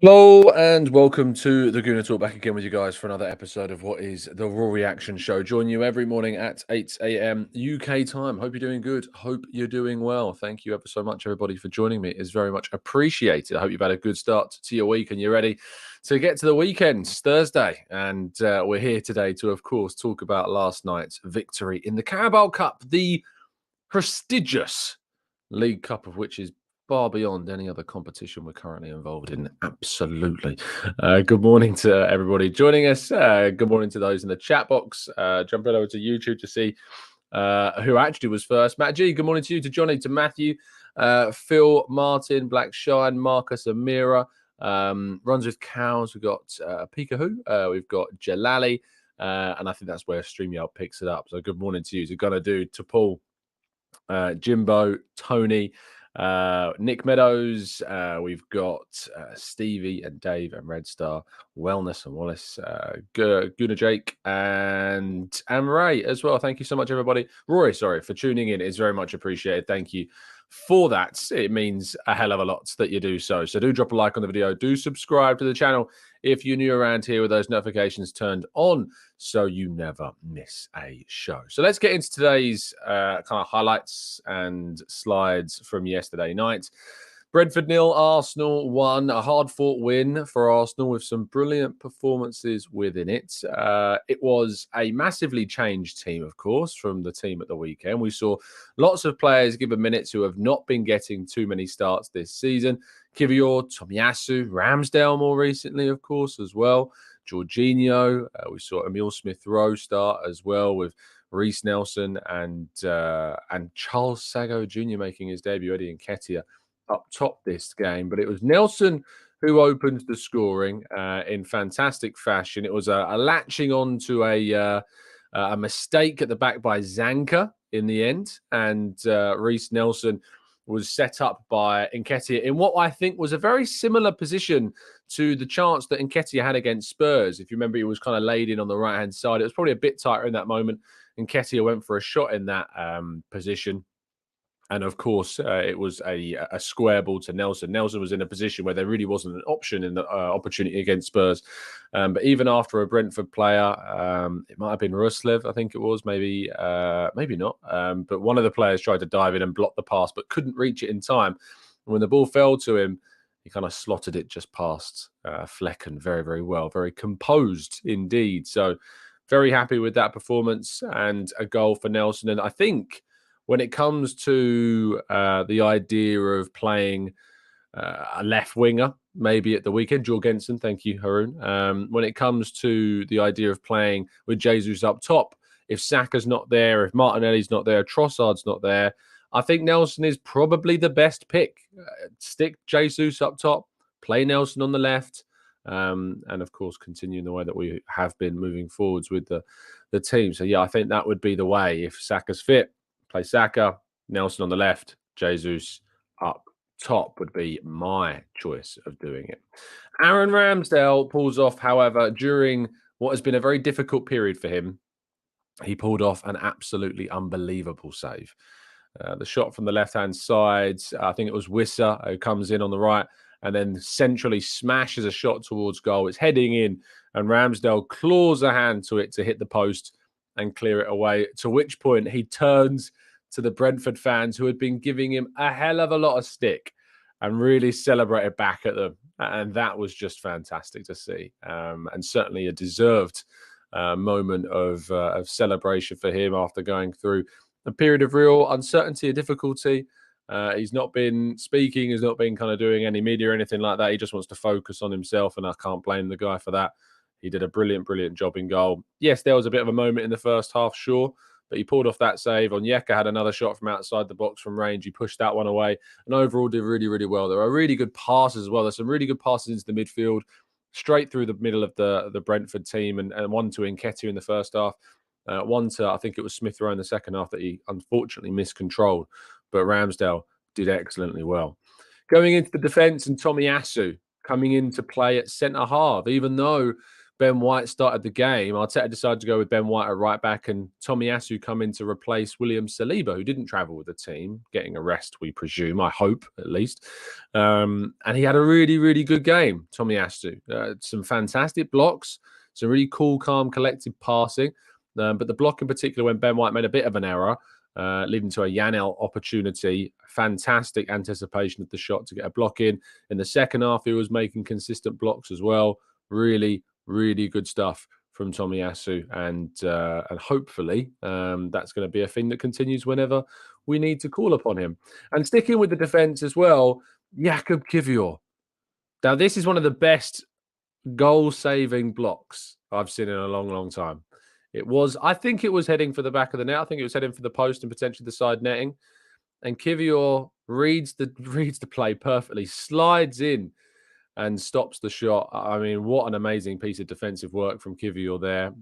Hello and welcome to the Gooner Talk, back again with you guys for another episode of what is the Raw Reaction Show. Join you every morning at 8 a.m. UK time. Hope you're doing good. Hope you're doing well. Thank you ever so much, everybody, for joining me. It's very much appreciated. I hope you've had a good start to your week and you're ready to get to the weekend. It's Thursday, and we're here today to, of course, talk about last night's victory in the Carabao Cup, the prestigious League Cup, of which is far beyond any other competition we're currently involved in. Absolutely. Good morning to everybody joining us. Good morning to those in the chat box. Jumping over to YouTube to see who actually was first. Matt G, good morning to you, to Johnny, to Matthew, Phil, Martin, Black Shine, Marcus, Amira, Runs with Cows. We've got Pikahu. We've got Jalali. And I think that's where StreamYard picks it up. So good morning to you. To Gonna Do, to Paul, Jimbo, Tony, Nick Meadows. We've got Stevie and Dave and Red Star, Wellness and Wallace, Gooner Jake, and Ray as well. Thank you so much, everybody. Rory, sorry for tuning in. It's very much appreciated. Thank you for that. It means a hell of a lot that you do so. So do drop a like on the video. Do subscribe to the channel if you're new around here, with those notifications turned on, so you never miss a show. So let's get into today's kind of highlights and slides from yesterday night. Brentford 0, Arsenal 1. A hard-fought win for Arsenal with some brilliant performances within it. It was a massively changed team, of course, from the team at the weekend. We saw lots of players given minutes who have not been getting too many starts this season. Kiwior, Tomiyasu, Ramsdale more recently, of course, as well. Jorginho. We saw Emile Smith Rowe start as well, with Reiss Nelson and Charles Sagoe Jr. making his debut. Eddie Nketiah up top this game, but it was Nelson who opened the scoring in fantastic fashion. It was a latching on to a mistake at the back by Zanka in the end, and Reiss Nelson was set up by Nketiah in what I think was a very similar position to the chance that Nketiah had against Spurs. If you remember, he was kind of laid in on the right-hand side. It was probably a bit tighter in that moment. Nketiah went for a shot in that position. And of course, it was a square ball to Nelson. Nelson was in a position where there really wasn't an option in the opportunity against Spurs. But even after a Brentford player, it might have been Ruslev, I think it was, maybe not. But one of the players tried to dive in and block the pass, but couldn't reach it in time. And when the ball fell to him, he kind of slotted it just past Flecken very, very well. Very composed indeed. So very happy with that performance and a goal for Nelson. And I think when it comes to the idea of playing a left winger, maybe at the weekend, Jorgensen, thank you, Haroon. When it comes to the idea of playing with Jesus up top, if Saka's not there, if Martinelli's not there, Trossard's not there, I think Nelson is probably the best pick. Stick Jesus up top, play Nelson on the left, and of course, continue in the way that we have been moving forwards with the team. So yeah, I think that would be the way. If Saka's fit, play Saka, Nelson on the left, Jesus up top would be my choice of doing it. Aaron Ramsdale pulls off, however, during what has been a very difficult period for him, he pulled off an absolutely unbelievable save. The shot from the left-hand side, I think it was Wissa who comes in on the right and then centrally smashes a shot towards goal. It's heading in, and Ramsdale claws a hand to it to hit the post and clear it away, to which point he turns to the Brentford fans who had been giving him a hell of a lot of stick and really celebrated back at them. And that was just fantastic to see, and certainly a deserved moment of celebration for him after going through a period of real uncertainty and difficulty. He's not been speaking, he's not been kind of doing any media or anything like that. He just wants to focus on himself, and I can't blame the guy for that. He did a brilliant, brilliant job in goal. Yes, there was a bit of a moment in the first half, sure, but he pulled off that save. Onyeka had another shot from outside the box from range. He pushed that one away, and overall did really, really well. There are really good passes as well. There's some really good passes into the midfield, straight through the middle of the Brentford team, and one to Nketiah in the first half. One to, I think it was Smith Rowe in the second half that he unfortunately miscontrolled, but Ramsdale did excellently well. Going into the defence, and Tomiyasu coming into play at centre half, even though Ben White started the game, Arteta decided to go with Ben White at right back and Tomiyasu come in to replace William Saliba, who didn't travel with the team, getting a rest, we presume, I hope, at least. And he had a really, really good game, Tomiyasu. Some fantastic blocks, some really cool, calm, collected passing. But the block in particular, when Ben White made a bit of an error, leading to a Janel opportunity. Fantastic anticipation of the shot to get a block in. In the second half, he was making consistent blocks as well. Really, really good stuff from Tomiyasu. And hopefully that's going to be a thing that continues whenever we need to call upon him. And sticking with the defence as well, Jakub Kiwior. Now, this is one of the best goal-saving blocks I've seen in a long, long time. I think it was heading for the back of the net. I think it was heading for the post and potentially the side netting. And Kiwior reads the play perfectly, slides in and stops the shot. I mean, what an amazing piece of defensive work from Kiwior there.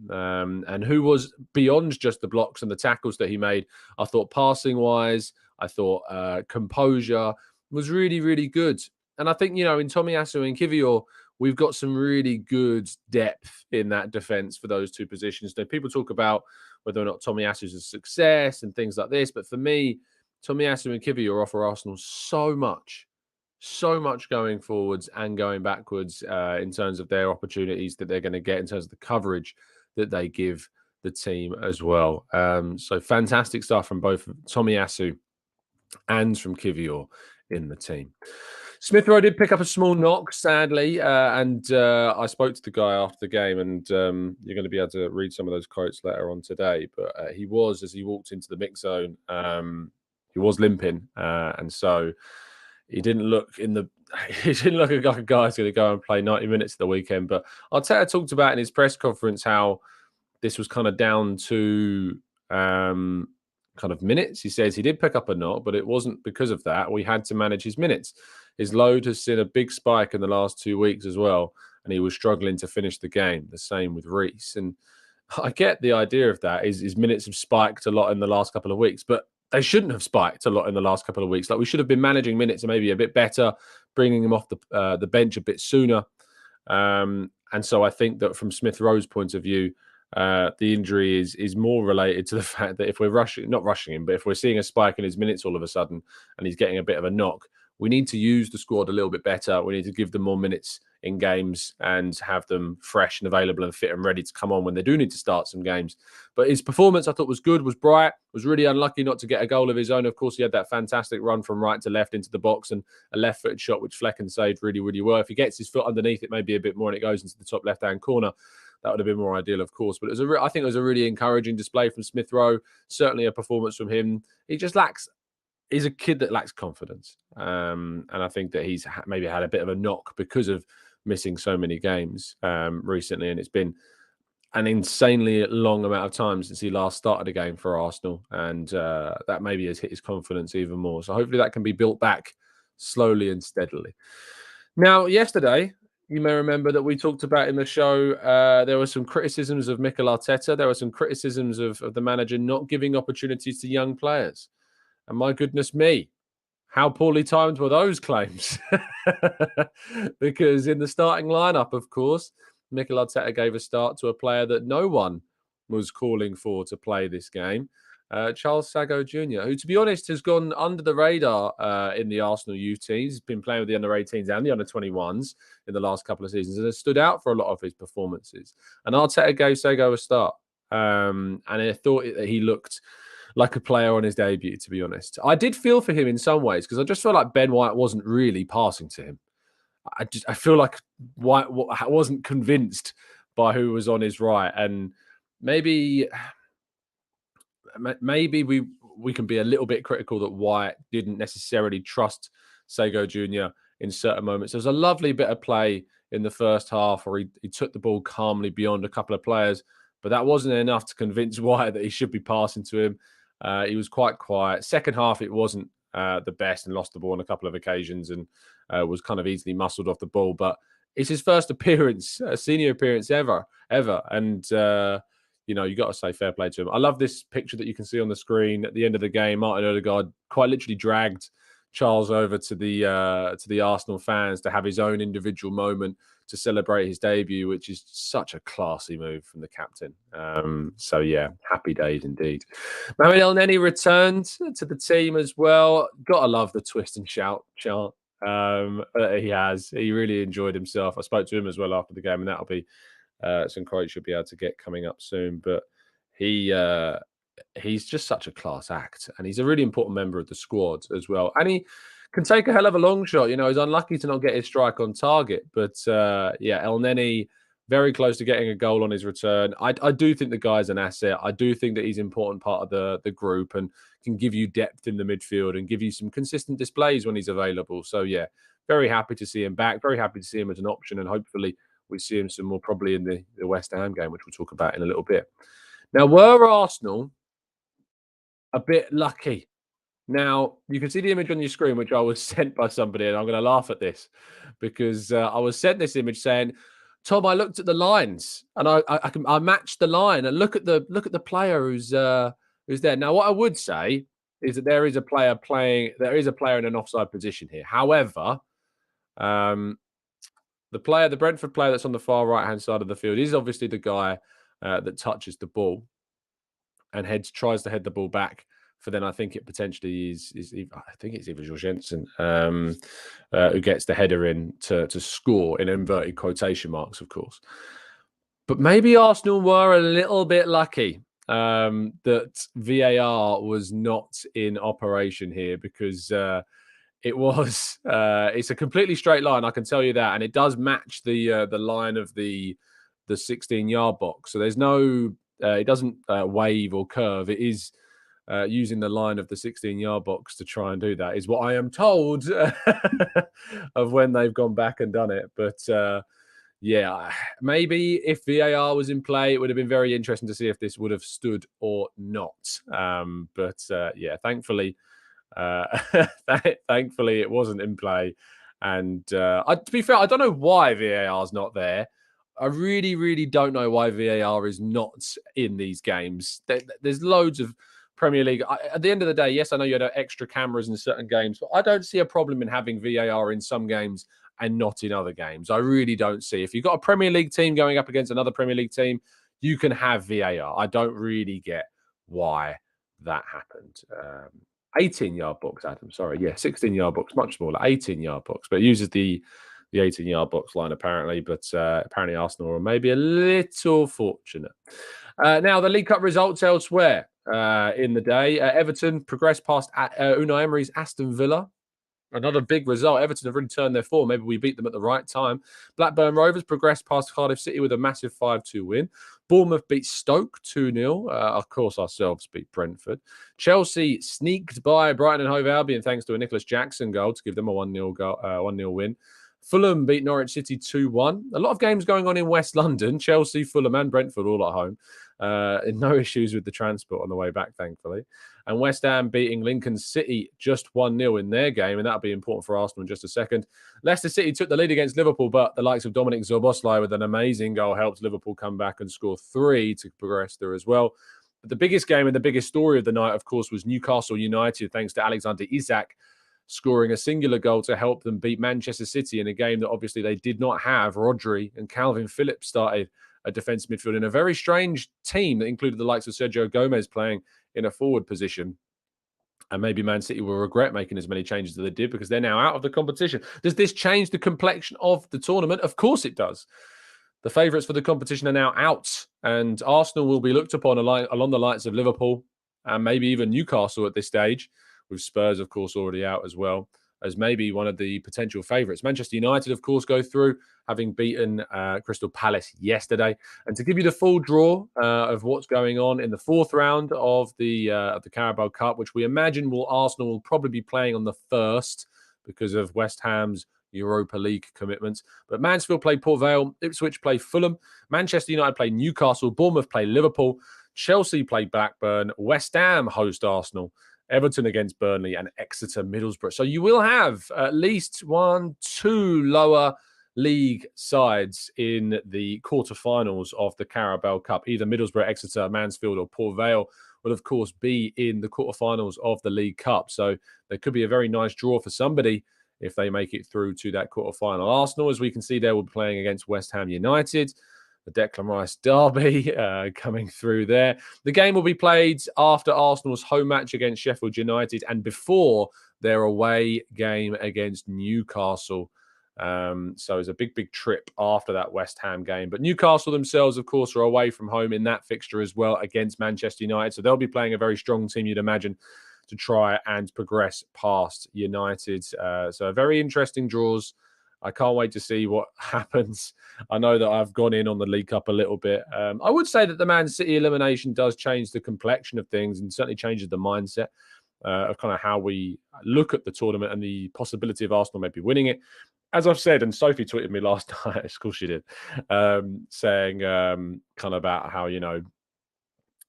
And who was beyond just the blocks and the tackles that he made. I thought passing-wise, I thought composure was really, really good. And I think, in Tomiyasu and Kiwior, we've got some really good depth in that defense for those two positions. Now, people talk about whether or not Tomiyasu is a success and things like this. But for me, Tomiyasu and Kiwior offer Arsenal so much going forwards and going backwards in terms of their opportunities that they're going to get, in terms of the coverage that they give the team as well. So fantastic stuff from both Tomiyasu and from Kiwior in the team. Smith Rowe did pick up a small knock, sadly, and I spoke to the guy after the game, and you're going to be able to read some of those quotes later on today. But he was, as he walked into the mix zone, he was limping, and so he didn't look he didn't look like a guy who's going to go and play 90 minutes at the weekend. But Arteta talked about in his press conference how this was kind of down to kind of minutes. He says he did pick up a knock, but it wasn't because of that. We had to manage his minutes. His load has seen a big spike in the last 2 weeks as well, and he was struggling to finish the game. The same with Reiss. And I get the idea of that. His minutes have spiked a lot in the last couple of weeks, but they shouldn't have spiked a lot in the last couple of weeks. Like, we should have been managing minutes and maybe a bit better, bringing him off the bench a bit sooner. And so I think that from Smith Rowe's point of view, the injury is more related to the fact that if we're not rushing him, but if we're seeing a spike in his minutes all of a sudden and he's getting a bit of a knock, we need to use the squad a little bit better. We need to give them more minutes in games and have them fresh and available and fit and ready to come on when they do need to start some games. But his performance, I thought, was good, was bright, was really unlucky not to get a goal of his own. Of course, he had that fantastic run from right to left into the box and a left-footed shot, which Flecken saved really, really well. If he gets his foot underneath it, maybe a bit more, and it goes into the top left-hand corner, that would have been more ideal, of course. But I think it was a really encouraging display from Smith Rowe. Certainly a performance from him. He's a kid that lacks confidence. And I think that he's maybe had a bit of a knock because of missing so many games recently. And it's been an insanely long amount of time since he last started a game for Arsenal. And that maybe has hit his confidence even more. So hopefully that can be built back slowly and steadily. Now, yesterday, you may remember that we talked about in the show, there were some criticisms of Mikel Arteta. There were some criticisms of the manager not giving opportunities to young players. And my goodness me, how poorly timed were those claims? Because in the starting lineup, of course, Mikel Arteta gave a start to a player that no one was calling for to play this game, Charles Sagoe Jr., who, to be honest, has gone under the radar in the Arsenal youth teams. He's been playing with the under-18s and the under-21s in the last couple of seasons and has stood out for a lot of his performances. And Arteta gave Sagoe a start. And I thought that he looked like a player on his debut, to be honest. I did feel for him in some ways because I just felt like Ben White wasn't really passing to him. I feel like White wasn't convinced by who was on his right, and maybe we can be a little bit critical that White didn't necessarily trust Sagoe Jr. in certain moments. There was a lovely bit of play in the first half where he took the ball calmly beyond a couple of players, but that wasn't enough to convince White that he should be passing to him. He was quite quiet. Second half, it wasn't the best and lost the ball on a couple of occasions and was kind of easily muscled off the ball. But it's his first appearance, senior appearance ever. And, you got to say fair play to him. I love this picture that you can see on the screen at the end of the game. Martin Odegaard quite literally dragged Charles over to the Arsenal fans to have his own individual moment to celebrate his debut, which is such a classy move from the captain. So yeah, happy days indeed. Mohamed Elneny returned to the team as well. Gotta love the twist and shout chant. He has. He really enjoyed himself. I spoke to him as well after the game, and that'll be some quotes you'll be able to get coming up soon. But he's just such a class act, and he's a really important member of the squad as well. And he can take a hell of a long shot. You know, he's unlucky to not get his strike on target, but yeah, Elneny very close to getting a goal on his return. I do think the guy's an asset. I do think that he's an important part of the group and can give you depth in the midfield and give you some consistent displays when he's available. So yeah, very happy to see him back. Very happy to see him as an option, and hopefully we see him some more probably in the West Ham game, which we'll talk about in a little bit. Now, were Arsenal a bit lucky? Now, you can see the image on your screen, which I was sent by somebody, and I'm going to laugh at this because I was sent this image saying, "Tom, I looked at the lines and I matched the line and look at the player who's there." Now, what I would say is that there is a player in an offside position here. However, the Brentford player that's on the far right hand side of the field is obviously the guy that touches the ball and tries to head the ball back. For then, I think it potentially is I think it's Sagoe Jr who gets the header in to score in inverted quotation marks, of course. But maybe Arsenal were a little bit lucky that VAR was not in operation here, because it's a completely straight line, I can tell you that, and it does match the line of the 16-yard box. So there's no it doesn't wave or curve. It is using the line of the 16-yard box to try and do that, is what I am told of when they've gone back and done it. But yeah, maybe if VAR was in play, it would have been very interesting to see if this would have stood or not. But yeah, thankfully, thankfully it wasn't in play. And to be fair, I don't know why VAR is not there. I really, really don't know why VAR is not in these games. There's loads of Premier League. At the end of the day, yes, I know you had extra cameras in certain games, but I don't see a problem in having VAR in some games and not in other games. I really don't see. If you've got a Premier League team going up against another Premier League team, you can have VAR. I don't really get why that happened. 18-yard box, Adam. Sorry, yeah, 16-yard box, much smaller. 18-yard box, but it uses the 18-yard box line apparently. But apparently Arsenal are maybe a little fortunate. Now the League Cup results elsewhere in the day. Everton progressed past Unai Emery's Aston Villa. Another big result. Everton have really turned their form. Maybe we beat them at the right time. Blackburn Rovers progressed past Cardiff City with a massive 5-2 win. Bournemouth beat Stoke 2-0. Of course, ourselves beat Brentford. Chelsea sneaked by Brighton and Hove Albion thanks to a Nicholas Jackson goal to give them a 1-0 win. Fulham beat Norwich City 2-1. A lot of games going on in West London. Chelsea, Fulham and Brentford all at home. No issues with the transport on the way back, thankfully. And West Ham beating Lincoln City just 1-0 in their game, and that'll be important for Arsenal in just a second. Leicester City took the lead against Liverpool, but the likes of Dominic Szoboszlai with an amazing goal helped Liverpool come back and score 3 to progress through as well. But the biggest game and the biggest story of the night, of course, was Newcastle United, thanks to Alexander Isak scoring a singular goal to help them beat Manchester City in a game that obviously they did not have. Rodri and Calvin Phillips started a defensive midfield in a very strange team that included the likes of Sergio Gomez playing in a forward position. And maybe Man City will regret making as many changes as they did because they're now out of the competition. Does this change the complexion of the tournament? Of course it does. The favourites for the competition are now out, and Arsenal will be looked upon along the likes of Liverpool and maybe even Newcastle at this stage, with Spurs, of course, already out as well, as maybe one of the potential favourites. Manchester United, of course, go through, having beaten Crystal Palace yesterday. And to give you the full draw of what's going on in the fourth round of the Carabao Cup, which we imagine Arsenal will probably be playing on the first because of West Ham's Europa League commitments. But Mansfield play Port Vale, Ipswich play Fulham, Manchester United play Newcastle, Bournemouth play Liverpool, Chelsea play Blackburn, West Ham host Arsenal, Everton against Burnley, and Exeter Middlesbrough. So you will have at least 1-2 lower league sides in the quarterfinals of the Carabao Cup. Either Middlesbrough, Exeter, Mansfield, or Port Vale will, of course, be in the quarterfinals of the League Cup. So there could be a very nice draw for somebody if they make it through to that quarterfinal. Arsenal, as we can see there, will be playing against West Ham United. The Declan Rice derby coming through there. The game will be played after Arsenal's home match against Sheffield United and before their away game against Newcastle. So it's a big, big trip after that West Ham game. But Newcastle themselves, of course, are away from home in that fixture as well against Manchester United. So they'll be playing a very strong team, you'd imagine, to try and progress past United. So very interesting draws. I can't wait to see what happens. I know that I've gone in on the League Cup a little bit. I would say that the Man City elimination does change the complexion of things and certainly changes the mindset of kind of how we look at the tournament and the possibility of Arsenal maybe winning it. As I've said, and Sophie tweeted me last night, of course she did, saying kind of about how,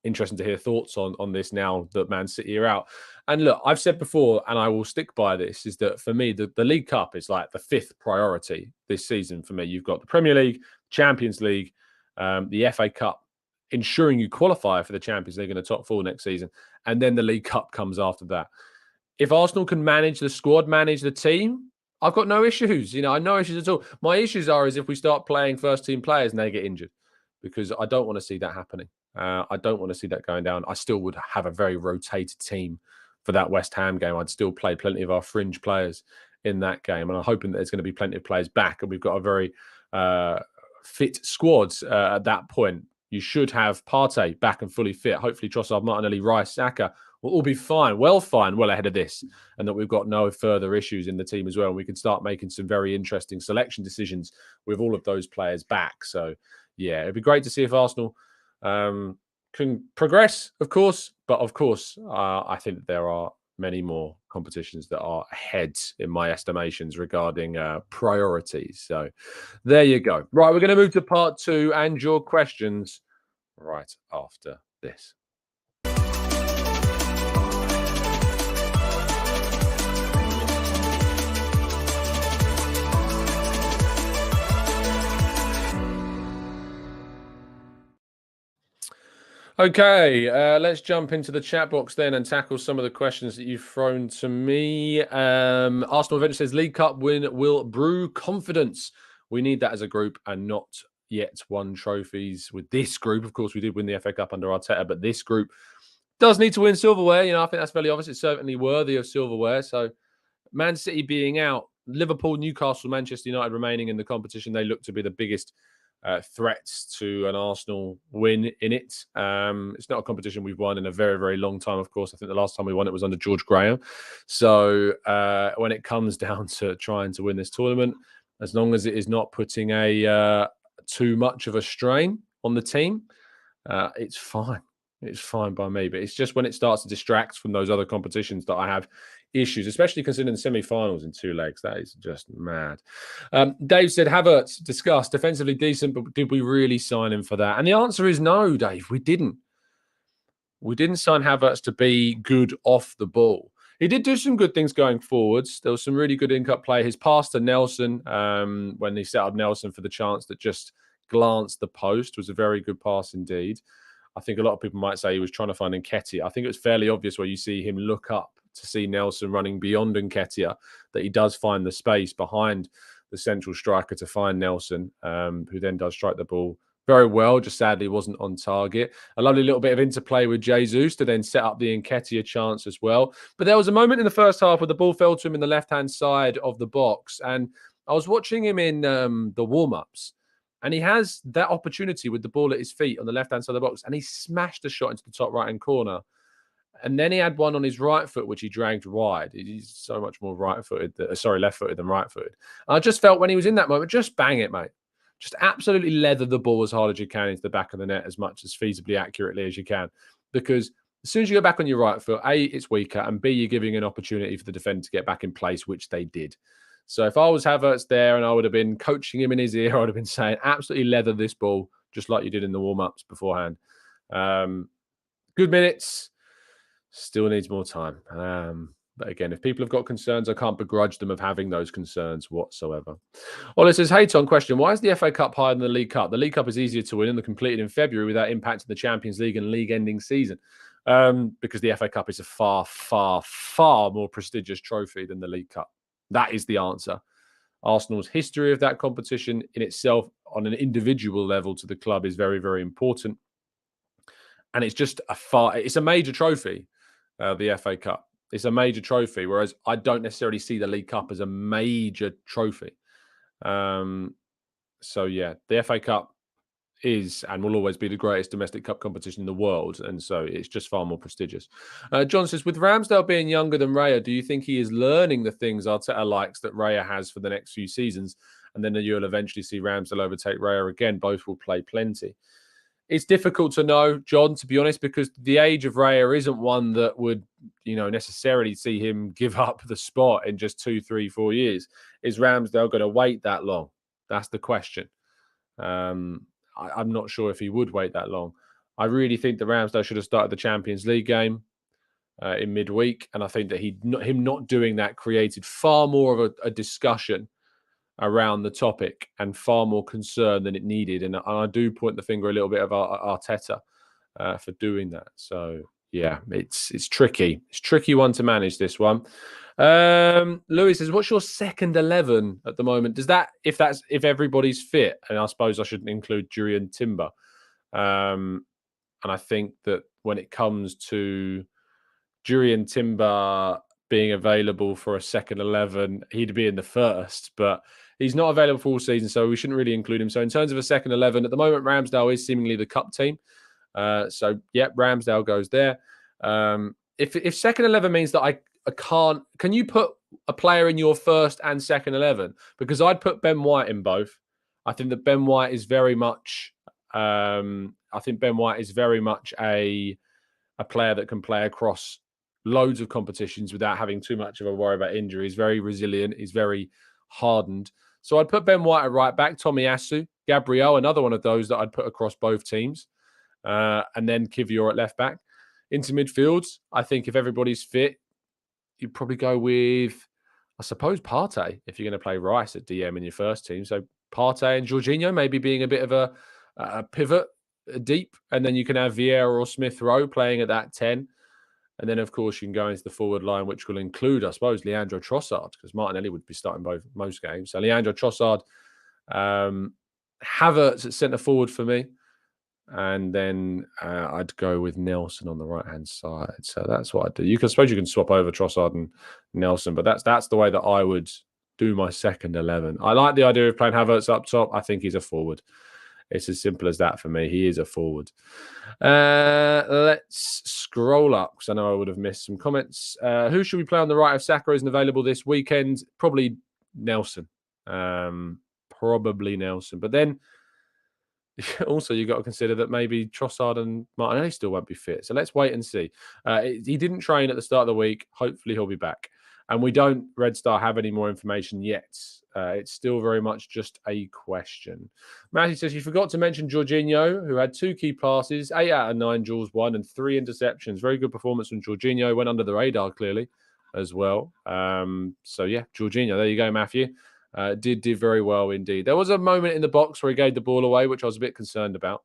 interesting to hear thoughts on this now that Man City are out. And look, I've said before, and I will stick by this, is that for me, the League Cup is like the fifth priority this season for me. You've got the Premier League, Champions League, the FA Cup, ensuring you qualify for the Champions League in the top four next season. And then the League Cup comes after that. If Arsenal can manage the squad, manage the team, I've got no issues. I have no issues at all. My issues is if we start playing first team players and they get injured, because I don't want to see that happening. I don't want to see that going down. I still would have a very rotated team for that West Ham game. I'd still play plenty of our fringe players in that game. And I'm hoping that there's going to be plenty of players back. And we've got a very fit squad at that point. You should have Partey back and fully fit. Hopefully Trossard, Martinelli, Rice, Saka will all be fine, well ahead of this. And that we've got no further issues in the team as well. And we can start making some very interesting selection decisions with all of those players back. So, yeah, it'd be great to see if Arsenal can progress, of course. But, of course, I think that there are many more competitions that are ahead in my estimations regarding priorities. So there you go. Right, we're going to move to part two and your questions right after this. Okay, let's jump into the chat box then and tackle some of the questions that you've thrown to me. Arsenal Adventure says, League Cup win will brew confidence. We need that as a group and not yet won trophies with this group. Of course, we did win the FA Cup under Arteta, but this group does need to win silverware. I think that's fairly obvious. It's certainly worthy of silverware. So Man City being out, Liverpool, Newcastle, Manchester United remaining in the competition, they look to be the biggest threats to an Arsenal win in it. It's not a competition we've won in a very, very long time, of course. I think the last time we won it was under George Graham. So when it comes down to trying to win this tournament, as long as it is not putting a too much of a strain on the team, it's fine. It's fine by me. But it's just when it starts to distract from those other competitions that I have issues, especially considering the semi-finals in 2 legs. That is just mad. Dave said, Havertz discussed defensively decent, but did we really sign him for that? And the answer is no, Dave. We didn't. We didn't sign Havertz to be good off the ball. He did do some good things going forwards. There was some really good in-cut play. His pass to Nelson, when he set up Nelson for the chance that just glanced the post, was a very good pass indeed. I think a lot of people might say he was trying to find Nketiah. I think it was fairly obvious where you see him look up to see Nelson running beyond Nketiah, that he does find the space behind the central striker to find Nelson, who then does strike the ball very well, just sadly wasn't on target. A lovely little bit of interplay with Jesus to then set up the Nketiah chance as well. But there was a moment in the first half where the ball fell to him in the left-hand side of the box. And I was watching him in the warm-ups. And he has that opportunity with the ball at his feet on the left-hand side of the box. And he smashed a shot into the top right-hand corner. And then he had one on his right foot, which he dragged wide. He's so much more left-footed than right-footed. And I just felt when he was in that moment, just bang it, mate. Just absolutely leather the ball as hard as you can into the back of the net as much as feasibly accurately as you can. Because as soon as you go back on your right foot, A, it's weaker, and B, you're giving an opportunity for the defender to get back in place, which they did. So if I was Havertz there and I would have been coaching him in his ear, I would have been saying, absolutely leather this ball, just like you did in the warm-ups beforehand. Good minutes. Still needs more time. But again, if people have got concerns, I can't begrudge them of having those concerns whatsoever. Well, it says, hey, Tom, question. Why is the FA Cup higher than the League Cup? The League Cup is easier to win and completed in February without impacting the Champions League and league-ending season. Because the FA Cup is a far, far, far more prestigious trophy than the League Cup. That is the answer. Arsenal's history of that competition in itself on an individual level to the club is very, very important. And it's just it's a major trophy, the FA Cup. It's a major trophy, whereas I don't necessarily see the League Cup as a major trophy. So, yeah, the FA Cup is and will always be the greatest domestic cup competition in the world. And so it's just far more prestigious. John says, with Ramsdale being younger than Raya, do you think he is learning the things Arteta likes that Raya has for the next few seasons? And then you'll eventually see Ramsdale overtake Raya again. Both will play plenty. It's difficult to know, John, to be honest, because the age of Raya isn't one that would, necessarily see him give up the spot in just 2, 3, 4 years. Is Ramsdale going to wait that long? That's the question. I'm not sure if he would wait that long. I really think that Ramsdale should have started the Champions League game in midweek, and I think that him not doing that created far more of a discussion around the topic and far more concern than it needed. And I do point the finger a little bit of Arteta for doing that. So yeah, it's tricky. It's a tricky one to manage, this one. Louis says, what's your second 11 at the moment? Does that, if everybody's fit, and I suppose I shouldn't include Jurriën Timber. And I think that when it comes to Jurriën Timber being available for a second 11, he'd be in the first, but he's not available for all season, so we shouldn't really include him. So in terms of a second 11, at the moment, Ramsdale is seemingly the cup team. So, yeah, Ramsdale goes there. If second 11 means that I can't... Can you put a player in your first and second 11? Because I'd put Ben White in both. I think that Ben White is very much... I think Ben White is very much a player that can play across loads of competitions without having too much of a worry about injury. He's very resilient. He's very hardened. So I'd put Ben White at right back, Tomiyasu, Gabriel, another one of those that I'd put across both teams, and then Kiwior at left back. Into midfields, I think if everybody's fit, you'd probably go with, I suppose, Partey if you're going to play Reiss at DM in your first team. So Partey and Jorginho maybe being a bit of a pivot deep, and then you can have Vieira or Smith Rowe playing at that 10. And then, of course, you can go into the forward line, which will include, I suppose, Leandro Trossard, because Martinelli would be starting most games. So Leandro Trossard, Havertz at centre forward for me. And then I'd go with Nelson on the right-hand side. So that's what I'd do. I suppose you can swap over Trossard and Nelson, but that's the way that I would do my second 11. I like the idea of playing Havertz up top. I think he's a forward. It's as simple as that for me. He is a forward. Let's scroll up because I know I would have missed some comments. Who should we play on the right if Saka isn't available this weekend? Probably Nelson. Probably Nelson. But then also you've got to consider that maybe Trossard and Martinelli still won't be fit. So let's wait and see. He didn't train at the start of the week. Hopefully he'll be back. And we don't, Red Star, have any more information yet. It's still very much just a question. Matthew says, you forgot to mention Jorginho, who had 2 key passes, 8 out of 9 duels won, and 3 interceptions. Very good performance from Jorginho. Went under the radar, clearly, as well. So, yeah, Jorginho. There you go, Matthew. Did very well indeed. There was a moment in the box where he gave the ball away, which I was a bit concerned about.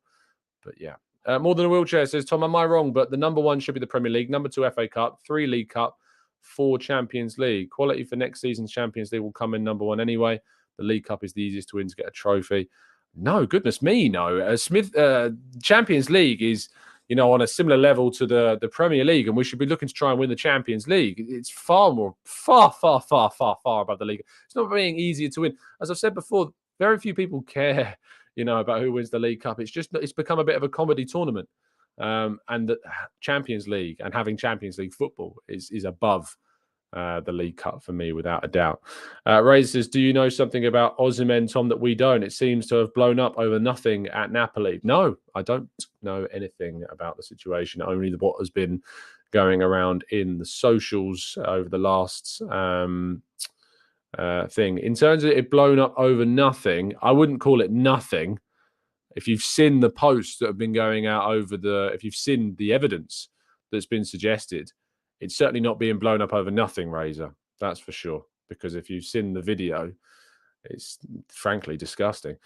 But, yeah. More Than a Wheelchair says, Tom, am I wrong? But the number 1 should be the Premier League, number 2 FA Cup, 3 League Cup, 4 Champions League. Quality for next season's Champions League will come in number 1 anyway. The League Cup is the easiest to win to get a trophy. No, goodness me, no. Champions League is, on a similar level to the Premier League, and we should be looking to try and win the Champions League. It's far above the League. It's not being easier to win. As I've said before, very few people care, about who wins the League Cup. It's become a bit of a comedy tournament. And the Champions League and having Champions League football is above the League Cup for me, without a doubt. Reiss says, do you know something about Osimhen, Tom, that we don't? It seems to have blown up over nothing at Napoli. No, I don't know anything about the situation, only what has been going around in the socials over the last thing. In terms of it blown up over nothing, I wouldn't call it nothing. If you've seen the posts that have been going out if you've seen the evidence that's been suggested, it's certainly not being blown up over nothing, Razor. That's for sure. Because if you've seen the video, it's frankly disgusting.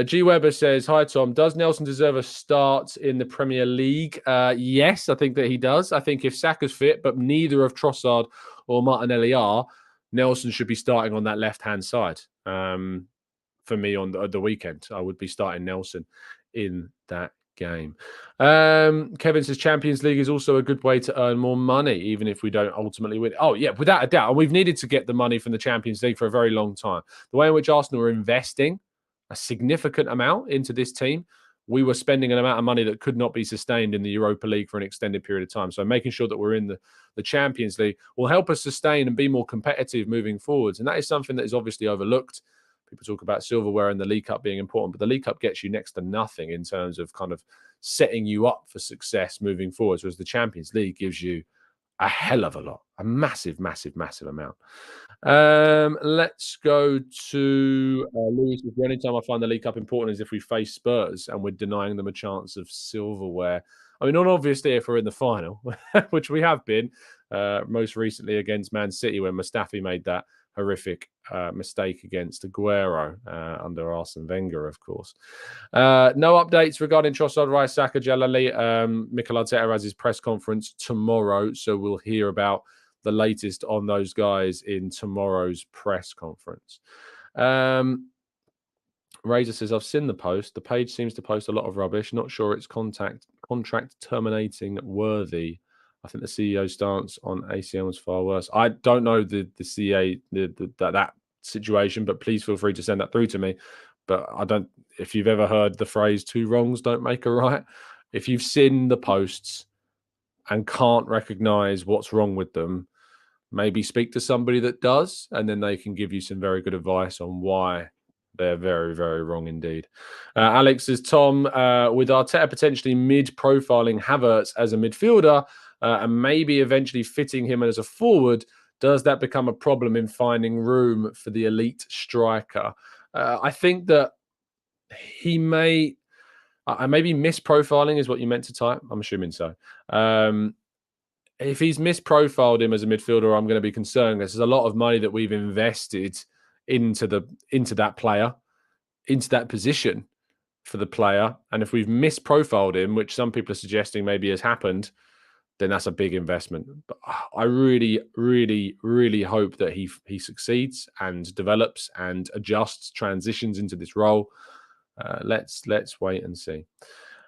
G. Weber says, "Hi, Tom. Does Nelson deserve a start in the Premier League?" Yes, I think that he does. I think if Saka's fit, but neither of Trossard or Martinelli are, Nelson should be starting on that left-hand side. For me on the weekend, I would be starting Nelson in that game. Kevin says Champions League is also a good way to earn more money, even if we don't ultimately win. Oh, yeah, without a doubt. And we've needed to get the money from the Champions League for a very long time. The way in which Arsenal are investing a significant amount into this team, we were spending an amount of money that could not be sustained in the Europa League for an extended period of time. So making sure that we're in the Champions League will help us sustain and be more competitive moving forwards. And that is something that is obviously overlooked. People talk about silverware and the League Cup being important, but the League Cup gets you next to nothing in terms of kind of setting you up for success moving forward. Whereas the Champions League gives you a hell of a lot, a massive, massive, massive amount. Let's go to Lewis. The only time I find the League Cup important is if we face Spurs and we're denying them a chance of silverware. I mean, not obviously if we're in the final, which we have been, most recently against Man City when Mustafi made that horrific mistake against Aguero under Arsene Wenger, of course. No updates regarding Trossard, Reiss, Saka, Jalali. Mikel Arteta has his press conference tomorrow, so we'll hear about the latest on those guys in tomorrow's press conference. Razor says, I've seen the post. The page seems to post a lot of rubbish. Not sure it's contract terminating worthy. I think the CEO's stance on ACM was far worse. I don't know the CA that situation, but please feel free to send that through to me. But I don't. If you've ever heard the phrase "two wrongs don't make a right," if you've seen the posts and can't recognise what's wrong with them, maybe speak to somebody that does, and then they can give you some very good advice on why they're very, very wrong indeed. Alex says, Tom, with Arteta potentially mid-profiling Havertz as a midfielder and maybe eventually fitting him as a forward, does that become a problem in finding room for the elite striker? I think that he may... maybe misprofiling is what you meant to type. I'm assuming so. If he's misprofiled him as a midfielder, I'm going to be concerned. There's a lot of money that we've invested into that player, into that position for the player. And if we've misprofiled him, which some people are suggesting maybe has happened, then that's a big investment. But I really, really, really hope that he succeeds and develops and adjusts, transitions into this role. Let's wait and see.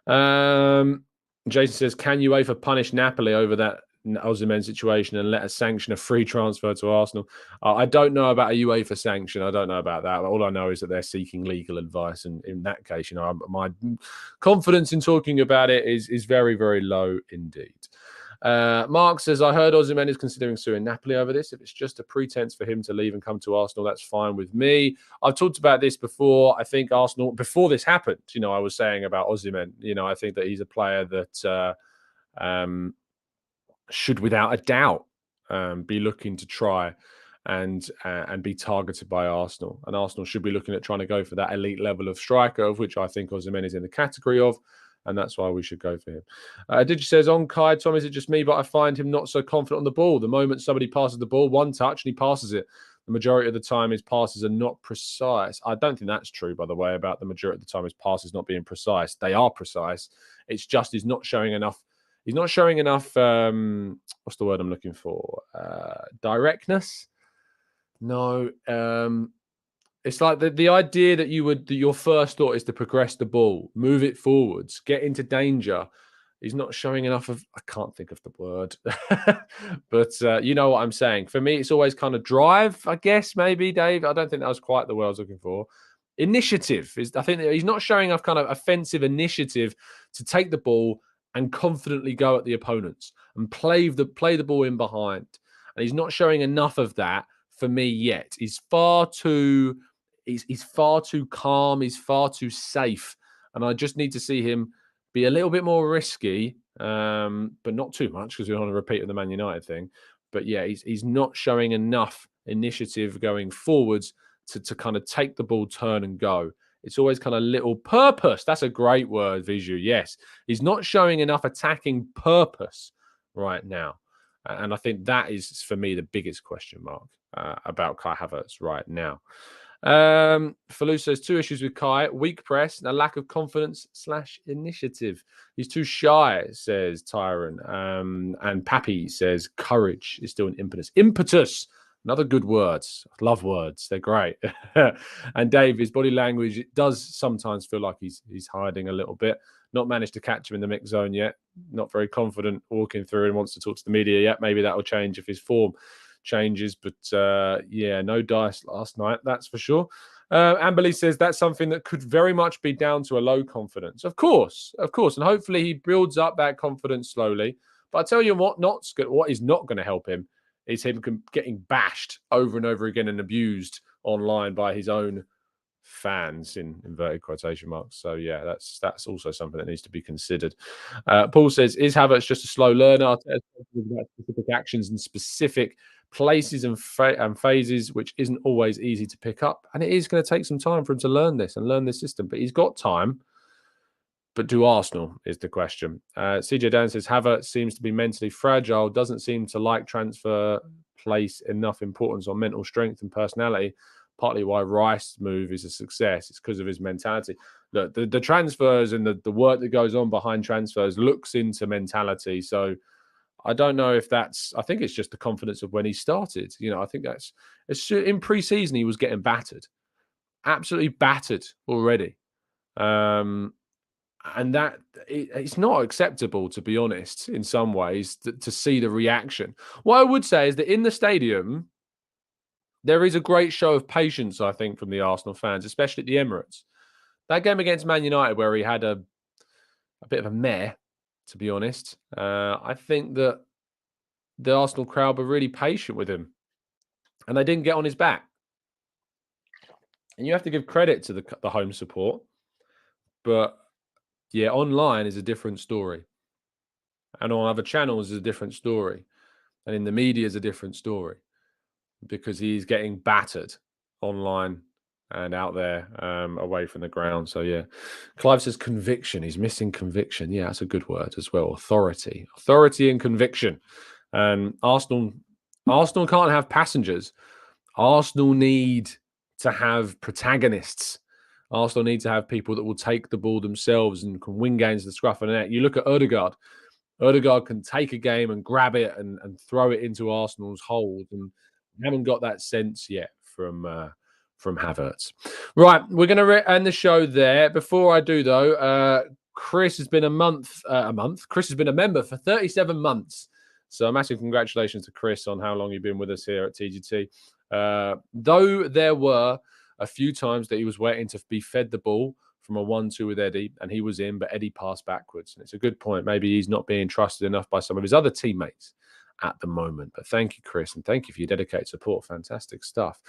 Jason says, can UEFA punish Napoli over that Osimhen situation and let us sanction a free transfer to Arsenal? I don't know about a UEFA sanction. I don't know about that. All I know is that they're seeking legal advice, and in that case, my confidence in talking about it is very, very low indeed. Mark says, I heard Osimhen is considering suing Napoli over this. If it's just a pretense for him to leave and come to Arsenal, that's fine with me. I've talked about this before. I think Arsenal, before this happened, I was saying about Osimhen, I think that he's a player that should, without a doubt, be looking to try and be targeted by Arsenal. And Arsenal should be looking at trying to go for that elite level of striker, of which I think Osimhen is in the category of. And that's why we should go for him. Digi says, on Kai, Tom, is it just me? But I find him not so confident on the ball. The moment somebody passes the ball, one touch, and he passes it. The majority of the time, his passes are not precise. I don't think that's true, by the way, about the majority of the time his passes not being precise. They are precise. It's just he's not showing enough. He's not showing enough, what's the word I'm looking for? Directness? No. It's like the idea that your first thought is to progress the ball, move it forwards, get into danger. He's not showing enough of, I can't think of the word, but you know what I'm saying. For me, it's always kind of drive, I guess, maybe, Dave. I don't think that was quite the word I was looking for. Initiative. I think that he's not showing enough kind of offensive initiative to take the ball and confidently go at the opponents and play the ball in behind. And he's not showing enough of that for me yet. He's far too calm. He's far too safe. And I just need to see him be a little bit more risky, but not too much because we don't want to repeat the Man United thing. But yeah, he's not showing enough initiative going forwards to kind of take the ball, turn and go. It's always kind of little purpose. That's a great word, Visu. Yes. He's not showing enough attacking purpose right now. And I think that is, for me, the biggest question mark about Kai Havertz right now. Falou says 2 issues with Kai: weak press and a lack of confidence / initiative. He's too shy, says Tyron. And Pappy says courage is still an impetus. Impetus, another good word. I love words; they're great. And Dave, his body language, it does sometimes feel like he's hiding a little bit. Not managed to catch him in the mix zone yet. Not very confident walking through and wants to talk to the media yet. Maybe that will change if his form changes. But yeah, no dice last night, that's for sure. Amberly says that's something that could very much be down to a low confidence. Of course. And hopefully he builds up that confidence slowly. But I tell you what is not going to help him is him getting bashed over and over again and abused online by his own fans, in inverted quotation marks. So yeah, that's also something that needs to be considered. Paul says, is Havertz just a slow learner? Specific actions and specific places and phases, which isn't always easy to pick up, and it is going to take some time for him to learn this system, but he's got time. But do Arsenal is the question. CJ Dan says Havertz seems to be mentally fragile, doesn't seem to like transfer, place enough importance on mental strength and personality. Partly why Reiss' move is a success. It's because of his mentality. Look, the transfers and the work that goes on behind transfers looks into mentality. So I don't know if that's, I think it's just the confidence of when he started. I think that's, in pre-season, he was getting battered. Absolutely battered already. And that it's not acceptable, to be honest, in some ways, to see the reaction. What I would say is that in the stadium, there is a great show of patience, I think, from the Arsenal fans, especially at the Emirates. That game against Man United, where he had a bit of a meh, to be honest, I think that the Arsenal crowd were really patient with him, and they didn't get on his back. And you have to give credit to the home support, but yeah, online is a different story, and on other channels is a different story, and in the media is a different story, because he's getting battered online and out there away from the ground. So yeah, Clive says conviction. He's missing conviction. Yeah, that's a good word as well. Authority and conviction. And Arsenal can't have passengers. Arsenal need to have protagonists. Arsenal need to have people that will take the ball themselves and can win games the scruff of the neck. You look at Odegaard. Odegaard can take a game and grab it and throw it into Arsenal's hold, and haven't got that sense yet from Havertz. Right, we're going to end the show there. Before I do, though, Chris has been Chris has been a member for 37 months. So a massive congratulations to Chris on how long you've been with us here at TGT. Though there were a few times that he was waiting to be fed the ball from a 1-2 with Eddie, and he was in, but Eddie passed backwards. And it's a good point. Maybe he's not being trusted enough by some of his other teammates at the moment. But thank you, Chris, and thank you for your dedicated support. Fantastic stuff.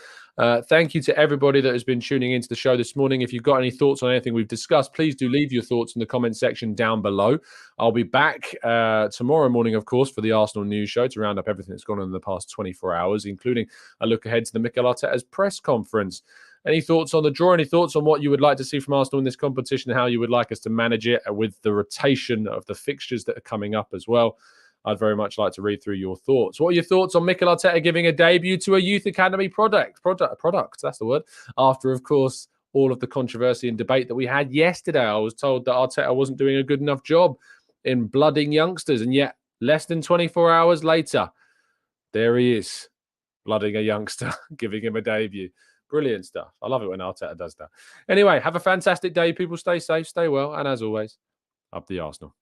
Thank you to everybody that has been tuning into the show this morning. If you've got any thoughts on anything we've discussed, please do leave your thoughts in the comment section down below. I'll be back tomorrow morning, of course, for the Arsenal News Show to round up everything that's gone on in the past 24 hours, including a look ahead to the Mikel Arteta's press conference. Any thoughts on the draw? Any thoughts on what you would like to see from Arsenal in this competition, how you would like us to manage it with the rotation of the fixtures that are coming up as well? I'd very much like to read through your thoughts. What are your thoughts on Mikel Arteta giving a debut to a youth academy product? That's the word. After, of course, all of the controversy and debate that we had yesterday, I was told that Arteta wasn't doing a good enough job in blooding youngsters, and yet less than 24 hours later, there he is, blooding a youngster, giving him a debut. Brilliant stuff. I love it when Arteta does that. Anyway, have a fantastic day, people. Stay safe, stay well, and as always, up the Arsenal.